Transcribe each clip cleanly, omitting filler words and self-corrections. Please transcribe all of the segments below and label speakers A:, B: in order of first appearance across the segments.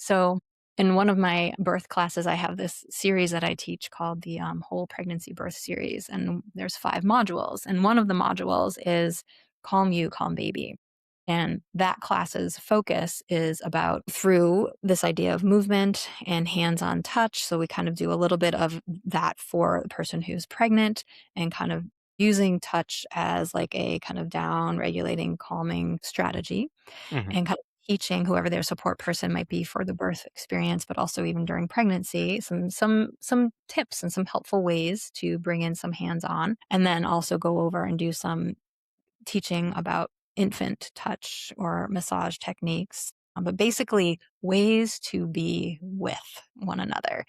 A: So in one of my birth classes, I have this series that I teach called the Whole Pregnancy Birth Series, and there's 5 modules. And one of the modules is Calm You, Calm Baby. And that class's focus is about through this idea of movement and hands on touch. So we kind of do a little bit of that for the person who's pregnant and kind of using touch as like a kind of down regulating, calming strategy
B: Mhm.
A: and kind of teaching whoever their support person might be for the birth experience, but also even during pregnancy, some tips and some helpful ways to bring in some hands-on, and then also go over and do some teaching about infant touch or massage techniques, but basically ways to be with one another.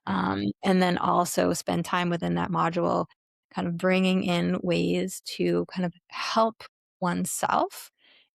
A: And then also spend time within that module, kind of bringing in ways to kind of help oneself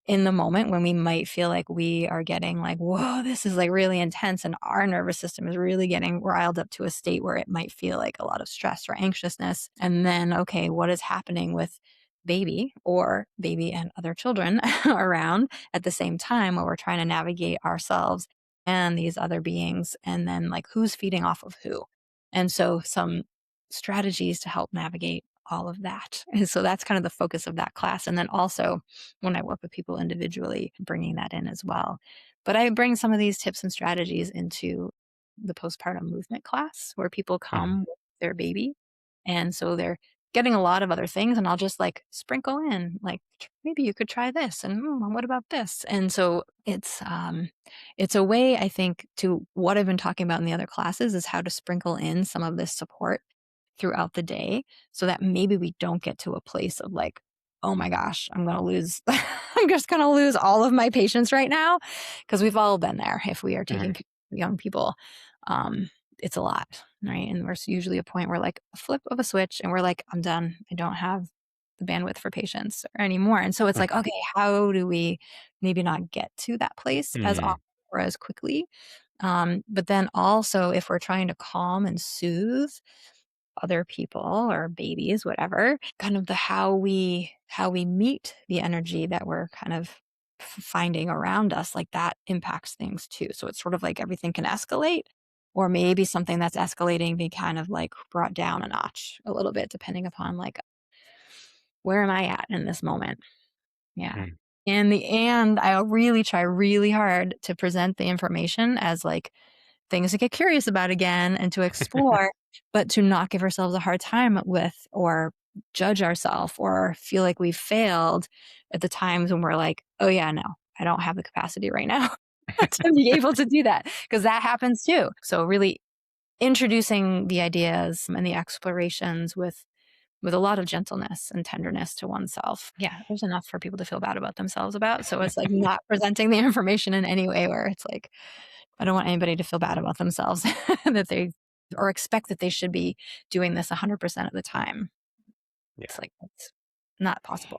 A: in the moment when we might feel like we are getting like, whoa, this is like really intense. And our nervous system is really getting riled up to a state where it might feel like a lot of stress or anxiousness. And then, okay, what is happening with baby or baby and other children around at the same time while we're trying to navigate ourselves and these other beings, and then like who's feeding off of who. And so some strategies to help navigate all of that. And so that's kind of the focus of that class. And then also when I work with people individually, bringing that in as well. But I bring some of these tips and strategies into the postpartum movement class where people
B: Mhm.
A: come with their baby. And so they're getting a lot of other things, and I'll just like sprinkle in like maybe you could try this and what about this? And so it's a way, I think, to what I've been talking about in the other classes is how to sprinkle in some of this support throughout the day so that maybe we don't get to a place of like, oh my gosh, I'm going to lose, I'm just going to lose all of my patients right now. Cause we've all been there if we are taking
B: Mhm.
A: care of young people. It's a lot, right? And there's usually a point where like a flip of a switch and we're like, I'm done. I don't have the bandwidth for patients anymore. And so it's like,
B: Mhm.
A: okay, how do we maybe not get to that place as often
B: Mm.
A: or as quickly? But then also, if we're trying to calm and soothe other people or babies, whatever, kind of the how we meet the energy that we're kind of finding around us, like that impacts things too. So it's sort of like everything can escalate, or maybe something that's escalating be kind of like brought down a notch a little bit, depending upon like where am I at in this moment. Yeah.
B: Mhm.
A: In the end, I really try really hard to present the information as like things to get curious about again and to explore, but to not give ourselves a hard time with or judge ourselves or feel like we've failed at the times when we're like, oh, yeah, no, I don't have the capacity right now to be able to do that because that happens too. So, really introducing the ideas and the explorations with a lot of gentleness and tenderness to oneself. Yeah, there's enough for people to feel bad about themselves about. So it's like not presenting the information in any way where it's like, I don't want anybody to feel bad about themselves that they or expect that they should be doing this 100% of the time.
B: Yeah.
A: It's like, it's not possible.